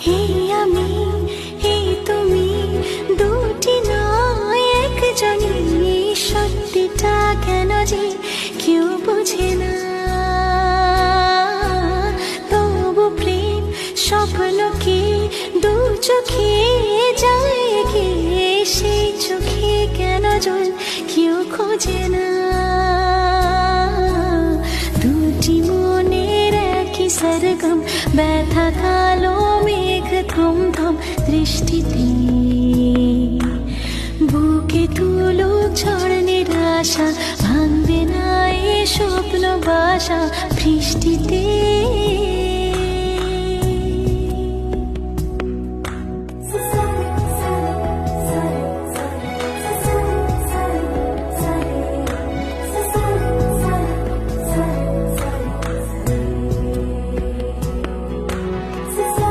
হে আমি, হে তুমি, দুটি নয় একজনই। সত্যিটা কেন যে কেউ বোঝে না, তবু প্রেম স্বপ্নকে দু চোখে যায় গিয়ে। সেই চোখে কেন জল কেউ খোঁজে না। দুটি মনের একই সরগম, ব্যথা কালো মেঘ থম থম দৃষ্টিতে। বুকে তুলো ঝড় নিরাশা, ভাঙবে না এ স্বপ্ন বাসা বৃষ্টিতে।